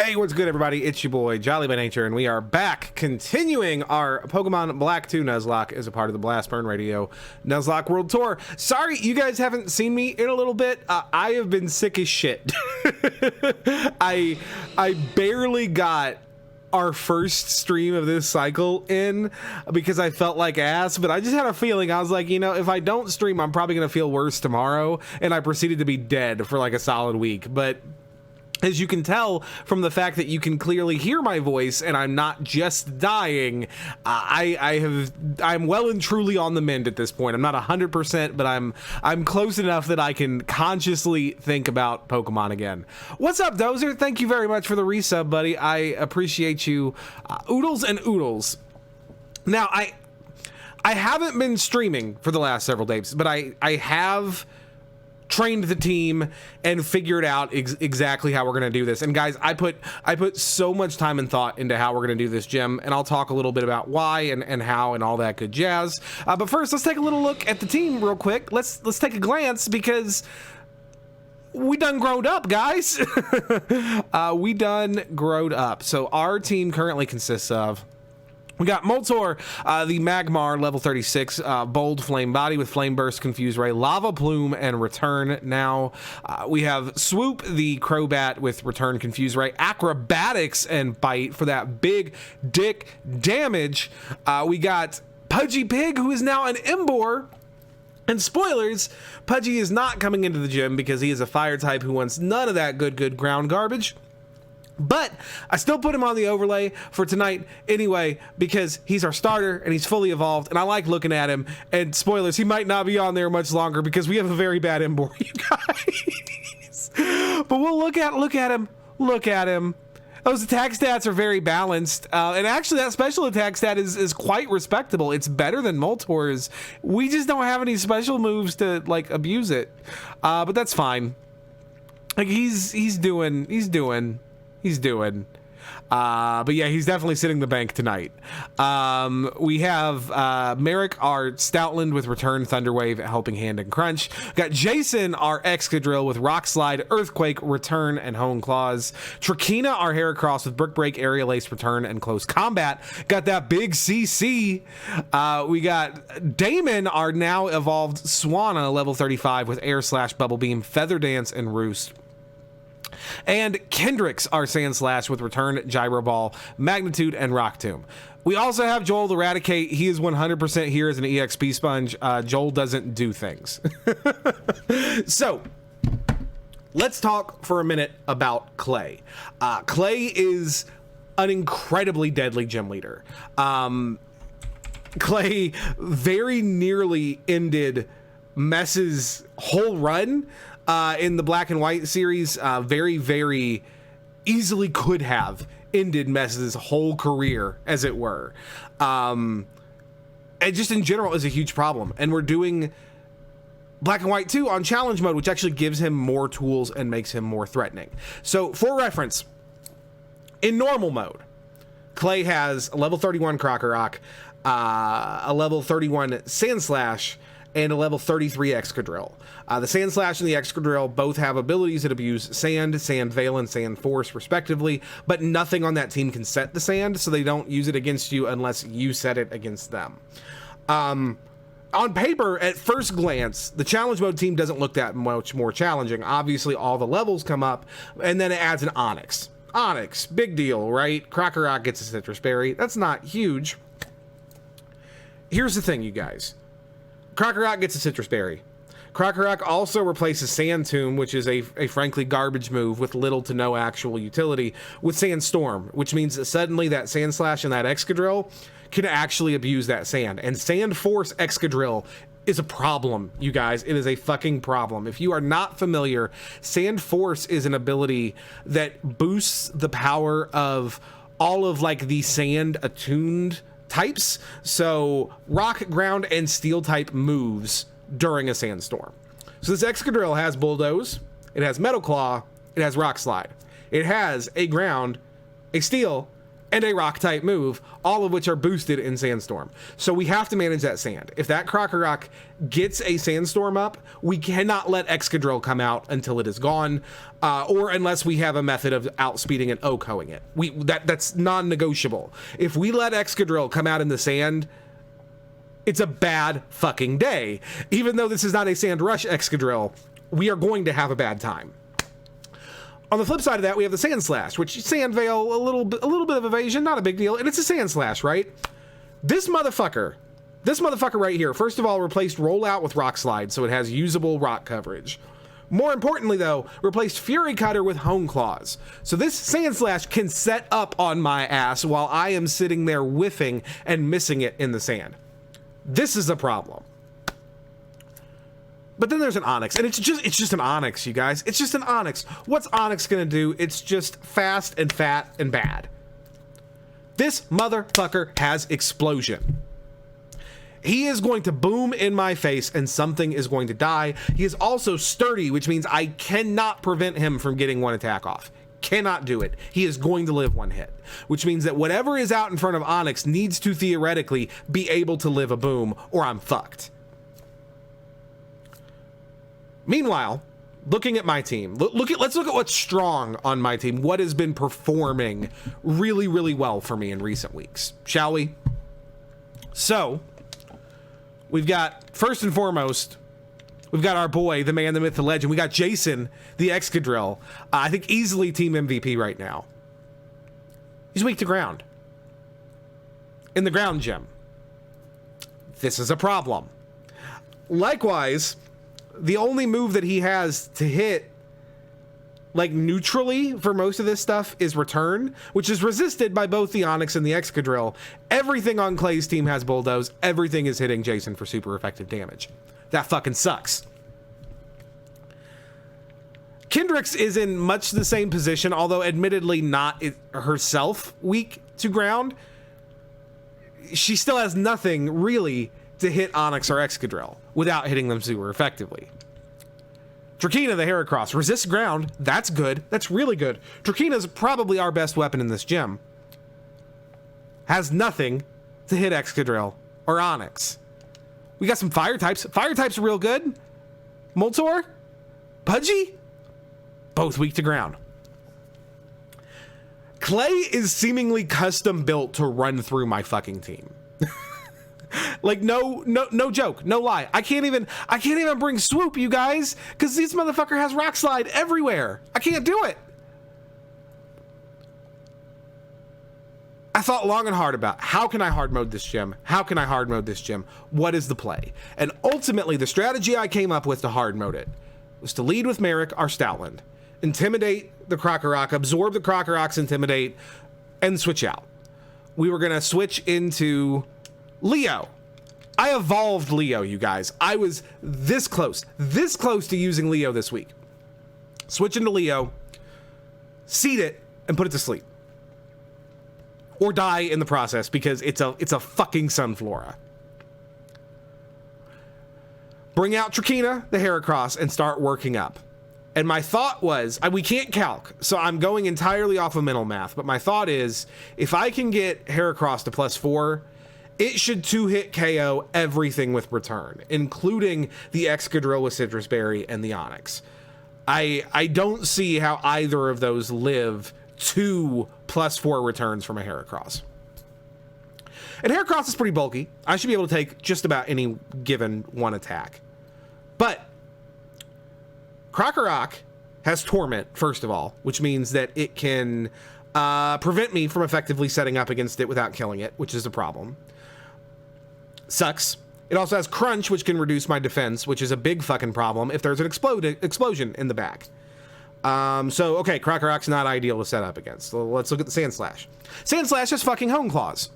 Hey, what's good, everybody? It's your boy, Jolly by Nature, and we are back continuing our Pokemon Black 2 Nuzlocke as a part of the Blast Burn Radio Nuzlocke World Tour. Sorry, you guys haven't seen me in a little bit. I have been sick as shit. I barely got our first stream of this cycle in because I felt like ass, but I just had a feeling. I was like, you know, if I don't stream, I'm probably going to feel worse tomorrow, and I proceeded to be dead for like a solid week. But as you can tell from the fact that you can clearly hear my voice and I'm not just dying, I'm well and truly on the mend at this point. I'm not 100%, but I'm close enough that I can consciously think about Pokemon again. What's up, Dozer? Thank you very much for the resub, buddy. I appreciate you. Oodles and oodles. Now, I haven't been streaming for the last several days, but I have trained the team and figured out exactly how we're going to do this. And guys, I put so much time and thought into how we're going to do this, Jim, and I'll talk a little bit about why and how and all that good jazz. But first, let's take a little look at the team real quick. Let's take a glance because we done growed up, guys. We done growed up. So our team currently consists of, we got Moltor, the Magmar, level 36, Bold Flame Body with Flame Burst, Confuse Ray, Lava Plume, and Return now. We have Swoop, the Crobat with Return, Confuse Ray, Acrobatics, and Bite for that big dick damage. We got Pudgy Pig, who is now an Emboar. And spoilers, Pudgy is not coming into the gym because he is a fire type who wants none of that good ground garbage. But I still put him on the overlay for tonight anyway because he's our starter and he's fully evolved and I like looking at him. And spoilers, he might not be on there much longer because we have a very bad Emboar, you guys. But we'll look at him. Those attack stats are very balanced, and actually that special attack stat is quite respectable. It's better than Moltor's. We just don't have any special moves to like abuse it, but that's fine. Like he's doing. But yeah, he's definitely sitting the bank tonight. We have Merrick, our Stoutland with Return, Thunderwave, Helping Hand, and Crunch. Got Jason, our Excadrill with Rock Slide, Earthquake, Return, and Hone Claws. Trakina, our Heracross with Brick Break, Aerial Ace, Return, and Close Combat. Got that big CC. We got Damon, our now evolved Swanna, level 35 with Air Slash, Bubble Beam, Feather Dance, and Roost. And Kendricks, our Sand Slash with Return, Gyro Ball, Magnitude, and Rock Tomb. We also have Joel Eradicate. He is 100% here as an EXP sponge. Joel doesn't do things. So, let's talk for a minute about Clay. Clay is an incredibly deadly gym leader. Clay very nearly ended Mess's whole run in the Black and White series. Very, very easily could have ended Mess's whole career, as it were. And just in general is a huge problem. And we're doing Black and White 2 on challenge mode, which actually gives him more tools and makes him more threatening. So for reference, in normal mode, Clay has a level 31 Krokorok, a level 31 Sandslash, and a level 33 Excadrill. The Sandslash and the Excadrill both have abilities that abuse Sand, Sand Veil, and Sand Force, respectively, but nothing on that team can set the Sand, so they don't use it against you unless you set it against them. On paper, at first glance, the challenge mode team doesn't look that much more challenging. Obviously, all the levels come up, and then it adds an Onyx. Onyx, big deal, right? Krokorok gets a Citrus Berry. That's not huge. Here's the thing, you guys. Krokorok gets a Citrus Berry. Krokorok also replaces Sand Tomb, which is a frankly garbage move with little to no actual utility, with Sandstorm, which means that suddenly that Sandslash and that Excadrill can actually abuse that sand. And Sand Force Excadrill is a problem, you guys. It is a fucking problem. If you are not familiar, Sand Force is an ability that boosts the power of all of like the sand attuned types, so rock, ground, and steel type moves during a sandstorm. So this Excadrill has Bulldoze, it has Metal Claw, it has Rock Slide, it has a ground, a steel, and a rock type move, all of which are boosted in Sandstorm. So we have to manage that sand. If that Krokorok gets a Sandstorm up, we cannot let Excadrill come out until it is gone, or unless we have a method of outspeeding and OHKOing it. That's non-negotiable. If we let Excadrill come out in the sand, it's a bad fucking day. Even though this is not a Sand Rush Excadrill, we are going to have a bad time. On the flip side of that, we have the Sand Slash, which Sand Veil, a little bit of evasion, not a big deal, and it's a Sand Slash, right? This motherfucker right here, first of all, replaced Rollout with Rock Slide, so it has usable rock coverage. More importantly, though, replaced Fury Cutter with Hone Claws. So this Sand Slash can set up on my ass while I am sitting there whiffing and missing it in the sand. This is a problem. But then there's an Onix, and it's just an Onix, you guys. It's just an Onix. What's Onix gonna do? It's just fast and fat and bad. This motherfucker has explosion. He is going to boom in my face and something is going to die. He is also sturdy, which means I cannot prevent him from getting one attack off. Cannot do it. He is going to live one hit, which means that whatever is out in front of Onix needs to theoretically be able to live a boom, or I'm fucked. Meanwhile, looking at my team, let's look at what's strong on my team. What has been performing really, really well for me in recent weeks, shall we? So, we've got, first and foremost, we've got our boy, the man, the myth, the legend. We got Jason, the Excadrill. I think easily team MVP right now. He's weak to ground. In the ground gym. This is a problem. Likewise, the only move that he has to hit, like, neutrally for most of this stuff is Return, which is resisted by both the Onix and the Excadrill. Everything on Clay's team has Bulldoze. Everything is hitting Jason for super effective damage. That fucking sucks. Kendrix is in much the same position, although admittedly not herself weak to ground. She still has nothing really to hit Onix or Excadrill without hitting them super effectively. Drakina, the Heracross, resists ground. That's good. That's really good. Drakina's probably our best weapon in this gym. Has nothing to hit Excadrill or Onix. We got some fire types. Fire types are real good. Moltor, Pudgy, both weak to ground. Clay is seemingly custom built to run through my fucking team. Like, no joke, no lie. I can't even bring Swoop, you guys, because this motherfucker has Rock Slide everywhere. I can't do it. I thought long and hard about how can I hard mode this gym? How can I hard mode this gym? What is the play? And ultimately, the strategy I came up with to hard mode it was to lead with Merrick, our Stoutland, intimidate the Krokorok, absorb the Krokorok's intimidate, and switch out. We were gonna switch into Leo. I evolved Leo, you guys. I was this close to using Leo this week. Switch into Leo, seed it, and put it to sleep. Or die in the process because it's a fucking Sunflora. Bring out Drakina, the Heracross, and start working up. And my thought was, we can't calc, so I'm going entirely off of mental math, but my thought is, if I can get Heracross to +4, it should 2-hit KO everything with Return, including the Excadrill with Citrus Berry and the Onix. I don't see how either of those live 2 +4 returns from a Heracross. And Heracross is pretty bulky. I should be able to take just about any given one attack. But Krokorok has Torment, first of all, which means that it can prevent me from effectively setting up against it without killing it, which is a problem. Sucks. It also has Crunch, which can reduce my defense, which is a big fucking problem if there's an explosion in the back. So, okay, Krokorok's not ideal to set up against. So let's look at the Sand Slash. Sand Slash has fucking Hone Claws.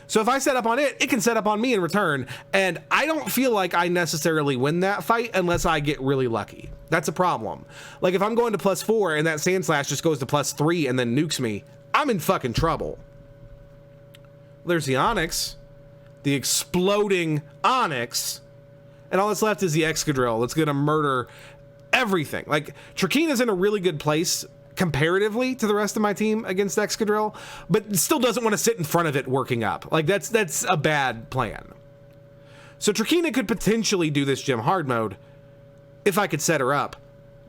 So if I set up on it, it can set up on me in return, and I don't feel like I necessarily win that fight unless I get really lucky. That's a problem. Like, if I'm going to +4 and that Sand Slash just goes to +3 and then nukes me, I'm in fucking trouble. There's the Onix, the exploding Onix, and all that's left is the Excadrill that's gonna murder everything. Like, Trakina's in a really good place comparatively to the rest of my team against Excadrill, but still doesn't want to sit in front of it working up. Like, that's a bad plan. So Trakina could potentially do this gym hard mode if I could set her up,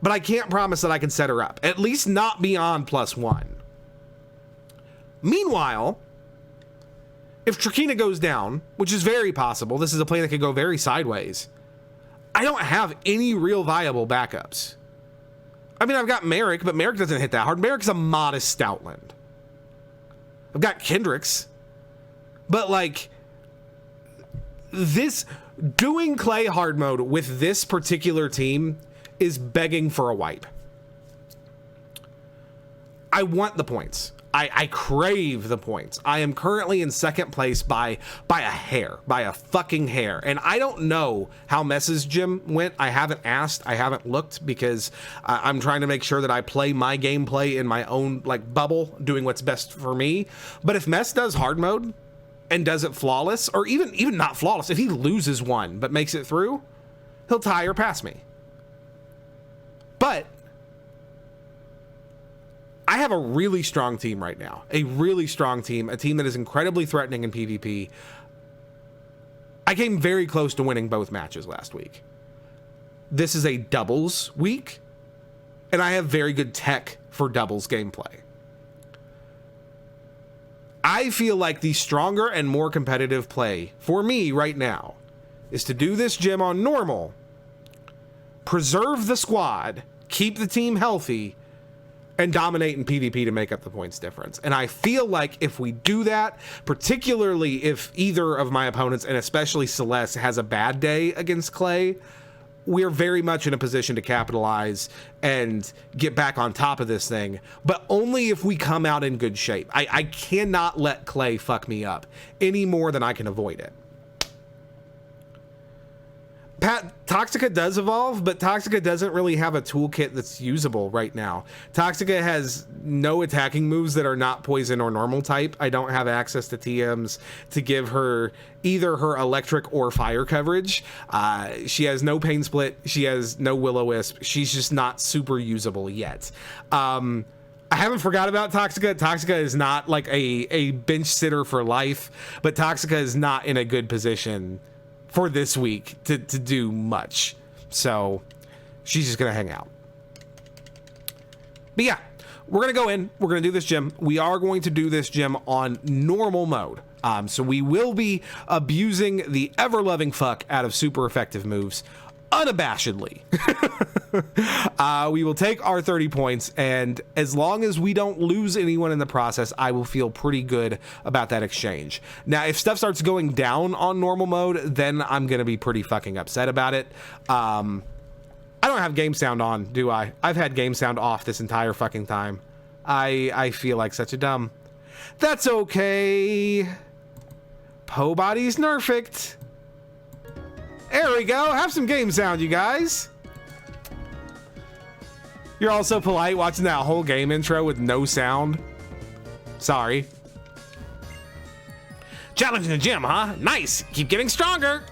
but I can't promise that I can set her up, at least not beyond +1. Meanwhile, if Trakina goes down, which is very possible, this is a play that could go very sideways, I don't have any real viable backups. I mean, I've got Merrick, but Merrick doesn't hit that hard. Merrick's a modest Stoutland. I've got Kendricks, but like, this, doing clay hard mode with this particular team is begging for a wipe. I want the points. I crave the points. I am currently in second place by a hair, by a fucking hair. And I don't know how Mess's gym went. I haven't asked, I haven't looked, because I'm trying to make sure that I play my gameplay in my own like bubble, doing what's best for me. But if Mess does hard mode and does it flawless, or even not flawless, if he loses one but makes it through, he'll tie or pass me. But I have a really strong team right now, a really strong team, a team that is incredibly threatening in PvP. I came very close to winning both matches last week. This is a doubles week, and I have very good tech for doubles gameplay. I feel like the stronger and more competitive play for me right now is to do this gym on normal, preserve the squad, keep the team healthy, and dominate in PvP to make up the points difference. And I feel like if we do that, particularly if either of my opponents, and especially Celeste, has a bad day against Clay, we're very much in a position to capitalize and get back on top of this thing, but only if we come out in good shape. I cannot let Clay fuck me up any more than I can avoid it. Toxica does evolve, but Toxica doesn't really have a toolkit that's usable right now. Toxica has no attacking moves that are not poison or normal type. I don't have access to TMs to give her either her electric or fire coverage. She has no pain split. She has no Will-O-Wisp. She's just not super usable yet. I haven't forgot about Toxica. Toxica is not like a bench sitter for life, but Toxica is not in a good position for this week to do much. So she's just gonna hang out. But yeah, we're gonna go in, we're gonna do this gym. We are going to do this gym on normal mode. So we will be abusing the ever-loving fuck out of super effective moves unabashedly. We will take our 30 points, and as long as we don't lose anyone in the process, I will feel pretty good about that exchange. Now, if stuff starts going down on normal mode, then I'm gonna be pretty fucking upset about it. I don't have game sound on, do I? I've had game sound off this entire fucking time. I feel like such a dumb. That's okay. Po body's nerfed. There we go. Have some game sound, you guys. You're all so polite watching that whole game intro with no sound. Sorry. Challenging the gym, huh? Nice. Keep getting stronger.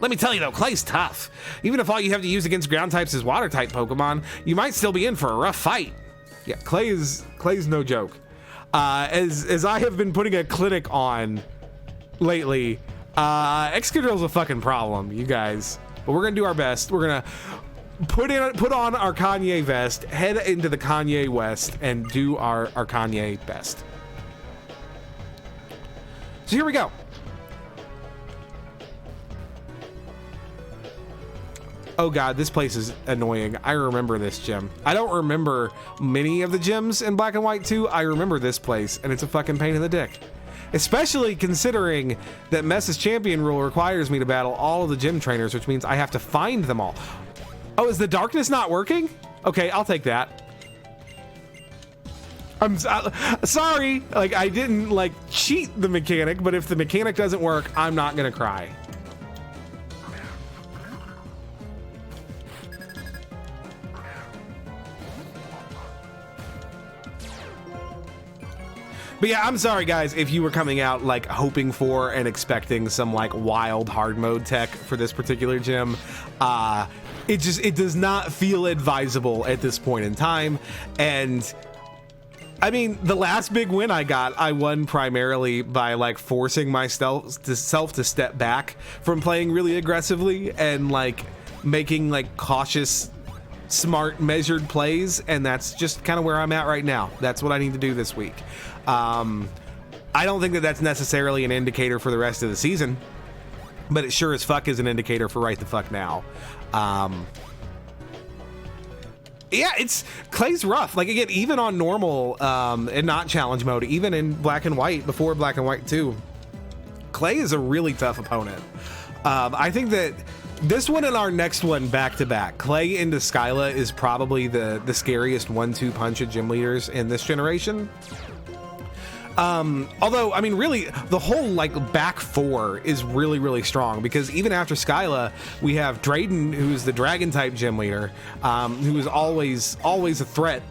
Let me tell you though, Clay's tough. Even if all you have to use against ground types is water type Pokemon, you might still be in for a rough fight. Yeah, Clay's no joke. As I have been putting a clinic on lately, Excadrill's a fucking problem, you guys. But we're gonna do our best. We're gonna put on our Kanye vest, head into the Kanye West, and do our Kanye best. So here we go. Oh god, this place is annoying. I remember this gym. I don't remember many of the gyms in Black and White 2. I remember this place, and it's a fucking pain in the dick. Especially considering that Mess's champion rule requires me to battle all of the gym trainers, which means I have to find them all. Oh, is the darkness not working? Okay, I'll take that. I'm sorry, like I didn't like cheat the mechanic, but if the mechanic doesn't work, I'm not gonna cry. But yeah, I'm sorry guys if you were coming out like hoping for and expecting some like wild hard mode tech for this particular gym. it does not feel advisable at this point in time. And I mean, the last big win I won primarily by like forcing myself to step back from playing really aggressively and like making like cautious, smart, measured plays. And that's just kind of where I'm at right now. That's what I need to do this week. I don't think that that's necessarily an indicator for the rest of the season, but it sure as fuck is an indicator for right the fuck now. Yeah, Clay's rough. Like, again, even on normal and not challenge mode, even in black and white, before black and white 2, Clay is a really tough opponent. I think that this one and our next one back to back, Clay into Skyla, is probably the scariest 1-2 punch of gym leaders in this generation. Although, I mean, really, the whole like back four is really, really strong, because even after Skyla, we have Drayden, who's the dragon type gym leader, who is always a threat,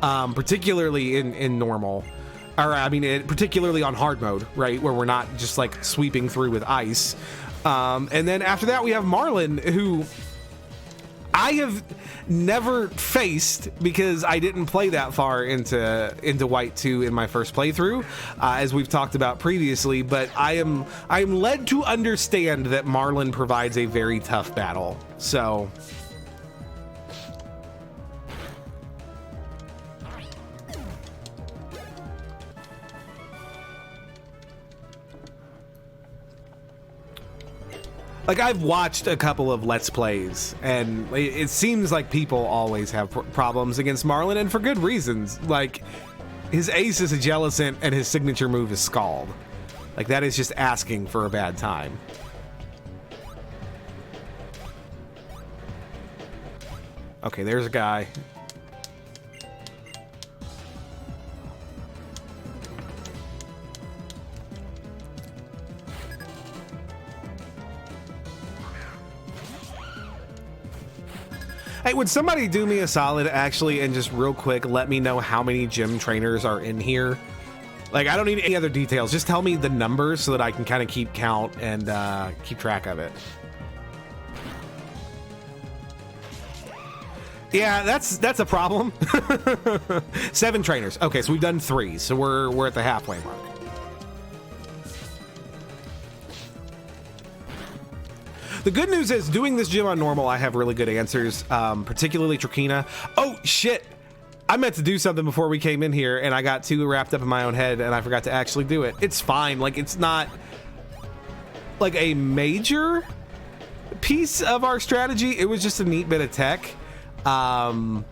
particularly in normal, or I mean, particularly on hard mode, right, where we're not just like sweeping through with ice. And then after that, we have Marlon, who I have never faced because I didn't play that far into White 2 in my first playthrough, as we've talked about previously, but I am led to understand that Marlon provides a very tough battle. So like, I've watched a couple of Let's Plays, and it seems like people always have problems against Marlon, and for good reasons. Like, his ace is a Jellicent, and his signature move is Scald. Like, that is just asking for a bad time. Okay, there's a guy. Hey, would somebody do me a solid, actually, and just real quick let me know how many gym trainers are in here? Like, I don't need any other details. Just tell me the numbers so that I can kind of keep count and keep track of it. Yeah, that's a problem. 7 trainers. Okay, so we've done 3, so we're at the halfway mark. The good news is, doing this gym on normal, I have really good answers, particularly Trakina. Oh, shit. I meant to do something before we came in here, and I got too wrapped up in my own head, and I forgot to actually do it. It's fine. Like, it's not, like, a major piece of our strategy. It was just a neat bit of tech. So,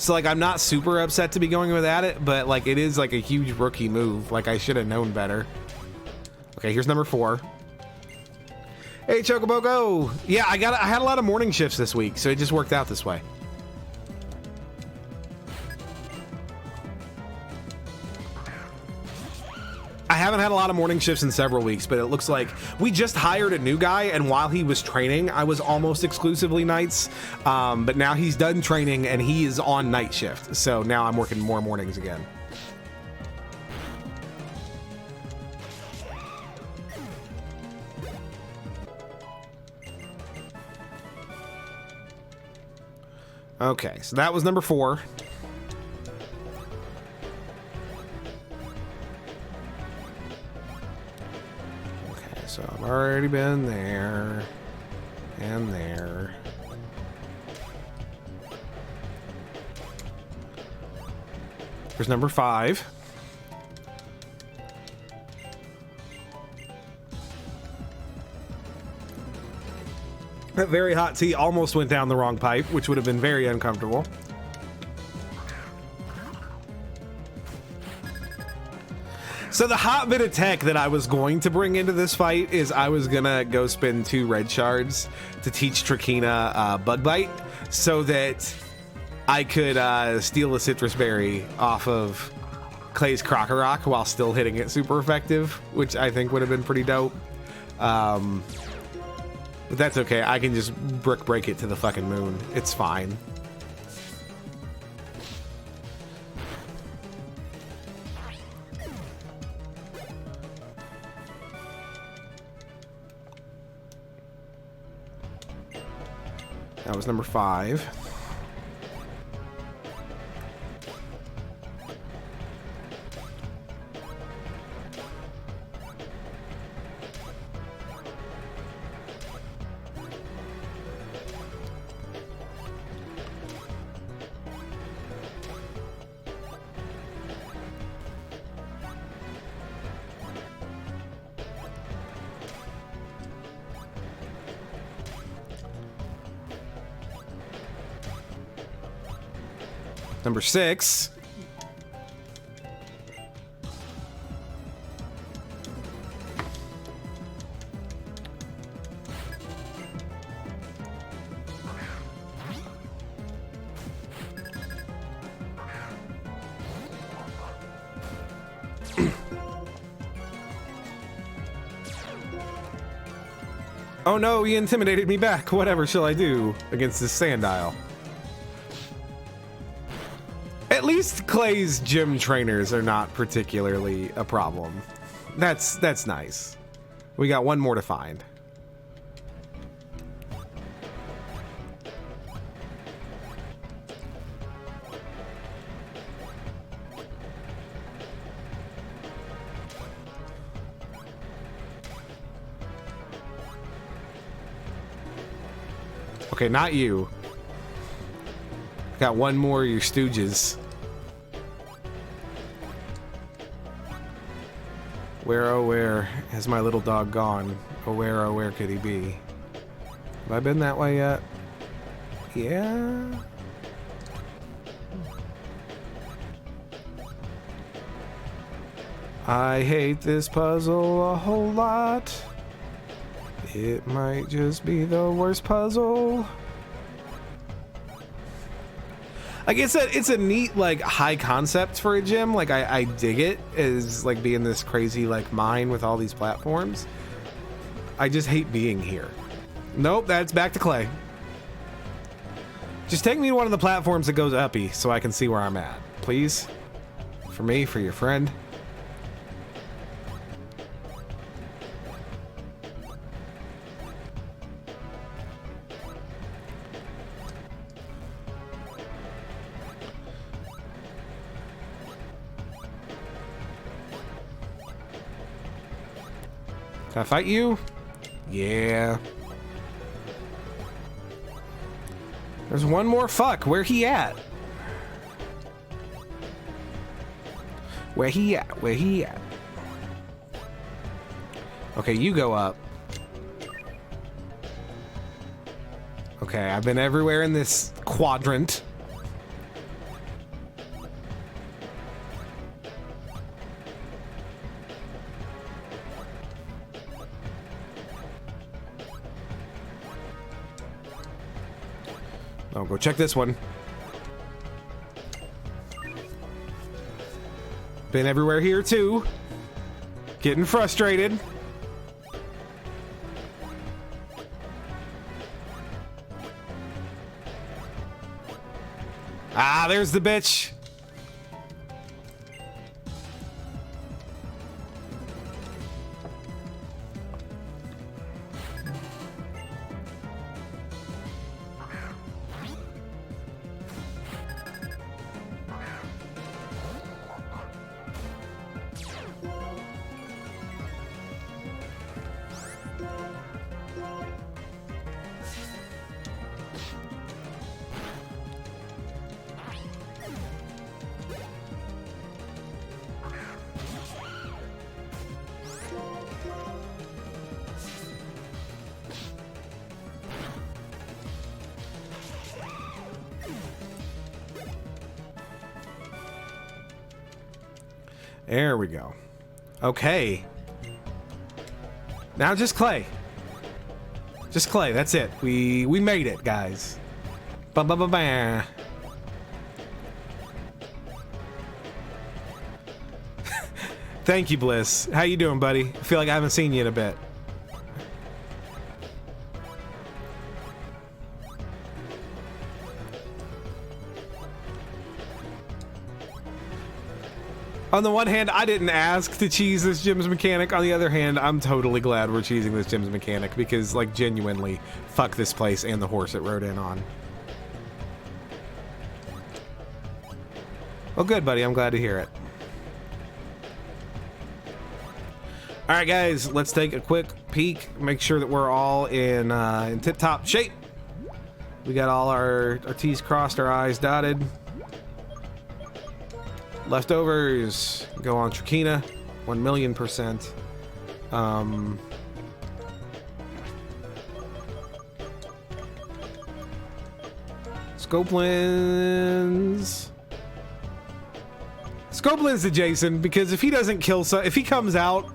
like, I'm not super upset to be going without it, but, like, it is, like, a huge rookie move. Like, I should have known better. Okay, here's number 4. Hey, Chocobo, go! Yeah, I had a lot of morning shifts this week, so it just worked out this way. I haven't had a lot of morning shifts in several weeks, but it looks like we just hired a new guy, and while he was training, I was almost exclusively nights. But now he's done training, and he is on night shift, so now I'm working more mornings again. Okay, so that was number 4. Okay, so I've already been there and there. Here's number 5. That very hot tea almost went down the wrong pipe, which would have been very uncomfortable. So the hot bit of tech that I was going to bring into this fight is I was gonna go spend 2 red shards to teach Trakina Bug Bite, so that I could steal a citrus berry off of Clay's Crocorock while still hitting it super effective, which I think would have been pretty dope. But that's okay. I can just break it to the fucking moon. It's fine. That was number 5. Number 6. Oh no, he intimidated me back. Whatever shall I do against this Sandile? At least Clay's gym trainers are not particularly a problem. That's nice. We got one more to find. Okay, not you. Got one more of your stooges. Where, oh where has my little dog gone? Oh where could he be? Have I been that way yet? Yeah. I hate this puzzle a whole lot. It might just be the worst puzzle. Like I said, it's a neat, like, high concept for a gym. Like, I dig it as, like, being this crazy, like, mine with all these platforms. I just hate being here. Nope, that's back to Clay. Just take me to one of the platforms that goes uppy so I can see where I'm at. Please? For me, for your friend. Can I fight you? Yeah. There's one more fuck. Where he at? Where he at? Where he at? Okay, you go up. Okay, I've been everywhere in this quadrant. Oh, go check this one. Been everywhere here too. Getting frustrated. Ah, there's the bitch. There we go. Okay. Now just Clay. Just Clay, that's it. We made it, guys. Ba-ba-ba-ba. Thank you, Bliss. How you doing, buddy? I feel like I haven't seen you in a bit. On the one hand, I didn't ask to cheese this gym's mechanic. On the other hand, I'm totally glad we're cheesing this gym's mechanic because, like, genuinely, fuck this place and the horse it rode in on. Well, good, buddy. I'm glad to hear it. All right, guys, let's take a quick peek. Make sure that we're all in tip-top shape. We got all our T's crossed, our I's dotted. Leftovers go on Trakina, 1,000,000%. Scopelands. Scopelands to Jason, because if he doesn't kill, if he comes out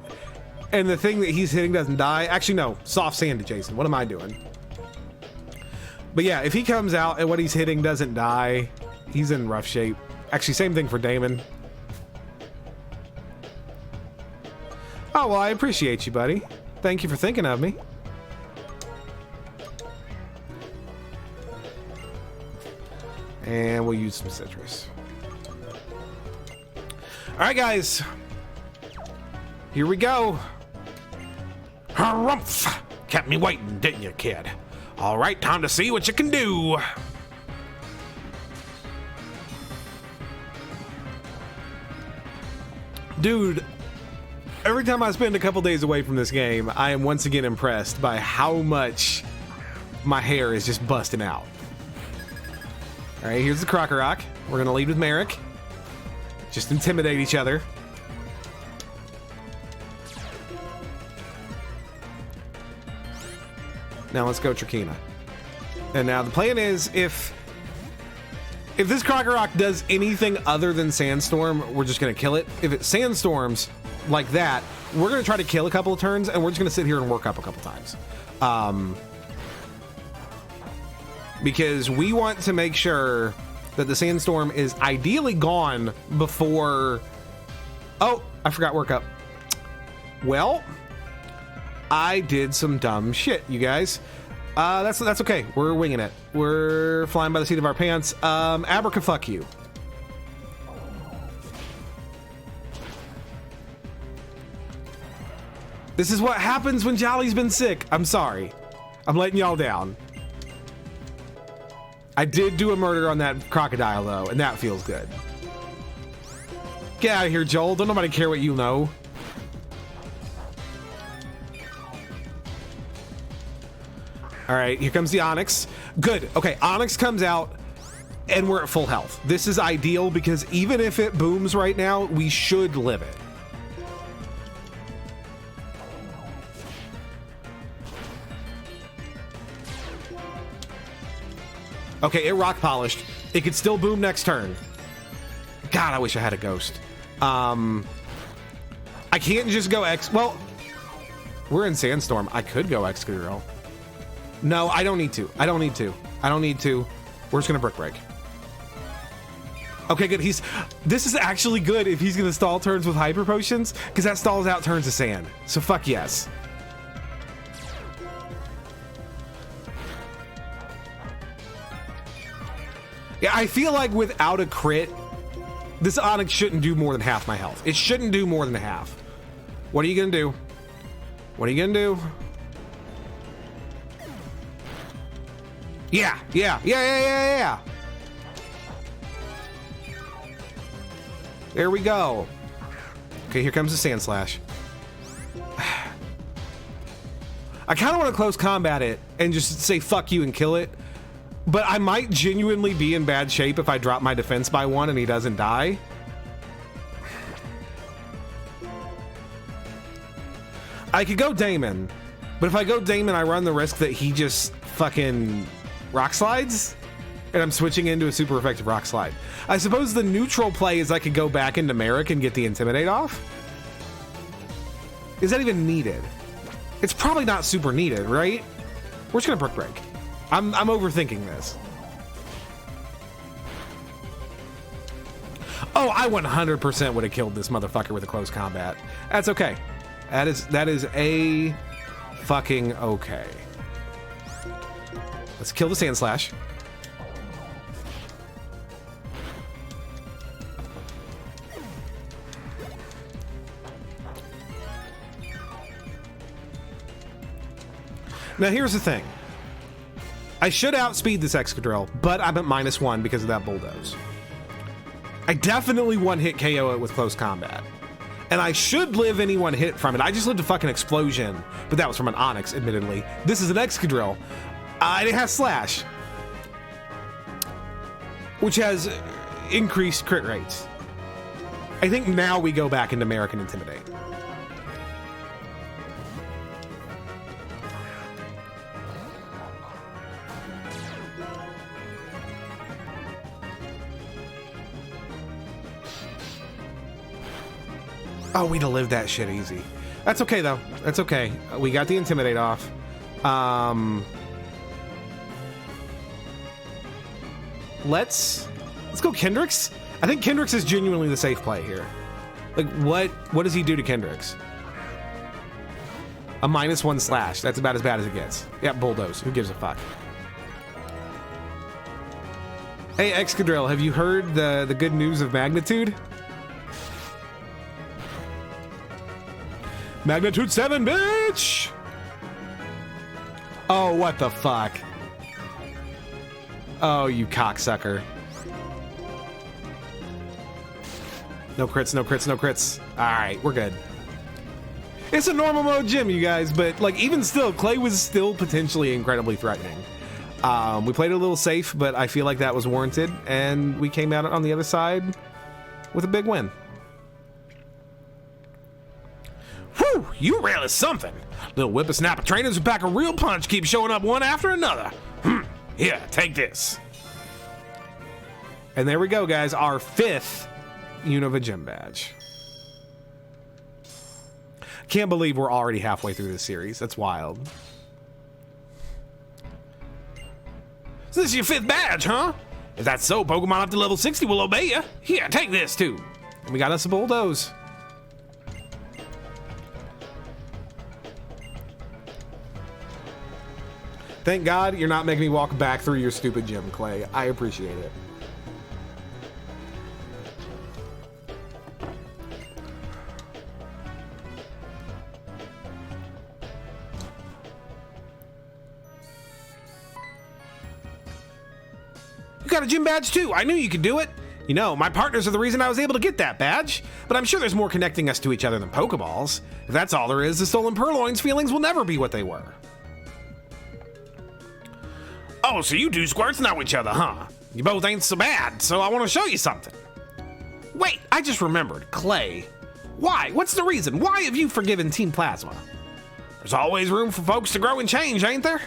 and the thing that he's hitting doesn't die, actually no, soft sand to Jason. What am I doing? But yeah, if he comes out and what he's hitting doesn't die, he's in rough shape. Actually, same thing for Damon. Oh, well, I appreciate you, buddy. Thank you for thinking of me. And we'll use some citrus. All right, guys. Here we go. Harumph! Kept me waiting, didn't you, kid? All right, time to see what you can do. Dude, every time I spend a couple days away from this game, I am once again impressed by how much my hair is just busting out. All right, here's the Crocker Rock. We're gonna lead with Merrick. Just intimidate each other. Now let's go Trakina. And now the plan is if this Crocker Rock does anything other than Sandstorm, we're just gonna kill it. If it Sandstorms like that, we're gonna try to kill a couple of turns and we're just gonna sit here and work up a couple times. Because we want to make sure that the Sandstorm is ideally gone before... Oh, I forgot work up. Well, I did some dumb shit, you guys. That's okay. We're winging it. We're flying by the seat of our pants. Abracafuck you. This is what happens when Jolly's been sick. I'm sorry. I'm letting y'all down. I did do a murder on that crocodile, though, and that feels good. Get out of here, Joel. Don't nobody care what you know. All right, here comes the Onyx. Good. Okay, Onyx comes out, and we're at full health. This is ideal because even if it booms right now, we should live it. Okay, it rock polished. It could still boom next turn. God, I wish I had a ghost. I can't just go X. Well, we're in Sandstorm. I could go Excadrill. No, I don't need to. I don't need to. I don't need to. We're just gonna Brick Break. Okay, good. This is actually good if he's gonna stall turns with Hyper Potions, because that stalls out turns of sand. So fuck yes. Yeah, I feel like without a crit, this Onyx shouldn't do more than half my health. It shouldn't do more than half. What are you gonna do? What are you gonna do? Yeah. There we go. Okay, here comes the Sand Slash. I kind of want to close combat it and just say fuck you and kill it. But I might genuinely be in bad shape if I drop my defense by 1 and he doesn't die. I could go Damon, but if I go Damon, I run the risk that he just fucking rock slides, and I'm switching into a super effective rock slide. I suppose the neutral play is I could go back into Merrick and get the Intimidate off. Is that even needed? It's probably not super needed, right? We're just gonna Brick Break. I'm overthinking this. Oh, I 100% would have killed this motherfucker with a close combat. That's okay. That is a fucking okay. Let's kill the Sand Slash. Now, here's the thing. I should outspeed this Excadrill, but I'm at -1 because of that Bulldoze. I definitely one-hit KO it with close combat. And I should live any one hit from it. I just lived a fucking explosion, but that was from an Onix, admittedly. This is an Excadrill, and it has Slash, which has increased crit rates. I think now we go back into American Intimidate. Oh, we'd have lived that shit easy. That's okay, though. That's okay. We got the Intimidate off. Let's go Kendricks. I think Kendricks is genuinely the safe play here. Like, what does he do to Kendricks? A -1 Slash. That's about as bad as it gets. Yeah, Bulldoze. Who gives a fuck? Hey, Excadrill, have you heard the good news of Magnitude? Magnitude 7, bitch! Oh, what the fuck? Oh, you cocksucker. No crits, no crits, no crits. Alright, we're good. It's a normal mode gym, you guys, but like even still, Clay was still potentially incredibly threatening. We played it a little safe, but I feel like that was warranted, and we came out on the other side with a big win. Whew, you really something. Little whippersnapper trainers who pack a real punch keep showing up one after another. Here, take this. And there we go, guys. Our 5th Unova Gym badge. Can't believe we're already halfway through this series. That's wild. So this is your 5th badge, huh? If that's so, Pokemon up to level 60 will obey you. Here, take this too. And we got us a Bulldoze. Thank God you're not making me walk back through your stupid gym, Clay. I appreciate it. You got a gym badge too. I knew you could do it. You know, my partners are the reason I was able to get that badge, but I'm sure there's more connecting us to each other than Pokeballs. If that's all there is, the stolen Purloin's feelings will never be what they were. Oh, so you two squirts know each other, huh? You both ain't so bad, so I want to show you something. Wait, I just remembered. Clay. Why? What's the reason? Why have you forgiven Team Plasma? There's always room for folks to grow and change, ain't there?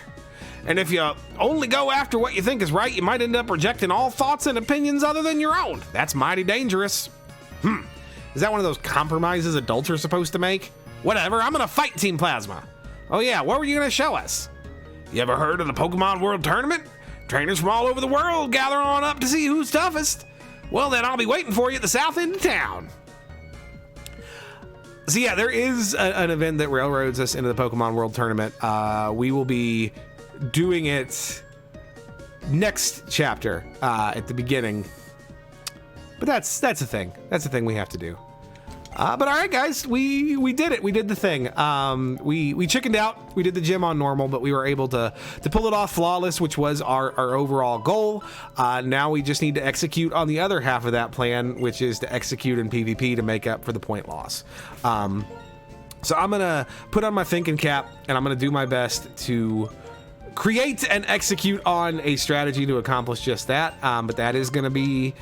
And if you only go after what you think is right, you might end up rejecting all thoughts and opinions other than your own. That's mighty dangerous. Is that one of those compromises adults are supposed to make? Whatever, I'm gonna fight Team Plasma. Oh yeah, what were you gonna show us? You ever heard of the Pokemon World Tournament? Trainers from all over the world gather on up to see who's toughest. Well, then I'll be waiting for you at the south end of town. So yeah, there is an event that railroads us into the Pokemon World Tournament. We will be doing it next chapter at the beginning. But that's a thing. That's a thing we have to do. But all right, guys, we did it. We did the thing. We chickened out. We did the gym on normal, but we were able to pull it off flawless, which was our overall goal. Now we just need to execute on the other half of that plan, which is to execute in PvP to make up for the point loss. So I'm gonna put on my thinking cap, and I'm gonna do my best to create and execute on a strategy to accomplish just that. But that is gonna be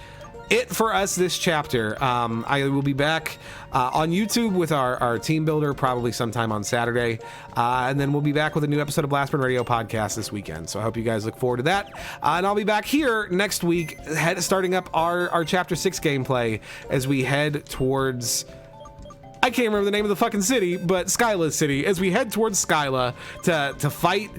it for us this chapter. I will be back on YouTube with our team builder probably sometime on Saturday, and then we'll be back with a new episode of Blastburn Radio podcast this weekend. So I hope you guys look forward to that, and I'll be back here next week starting up our chapter 6 gameplay as we head towards, I can't remember the name of the fucking city, but Skyla City, as we head towards Skyla to fight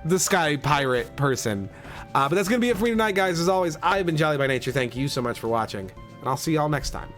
the Sky Pirate person. But that's going to be it for me tonight, guys. As always, I've been Jolly by Nature. Thank you so much for watching, and I'll see y'all next time.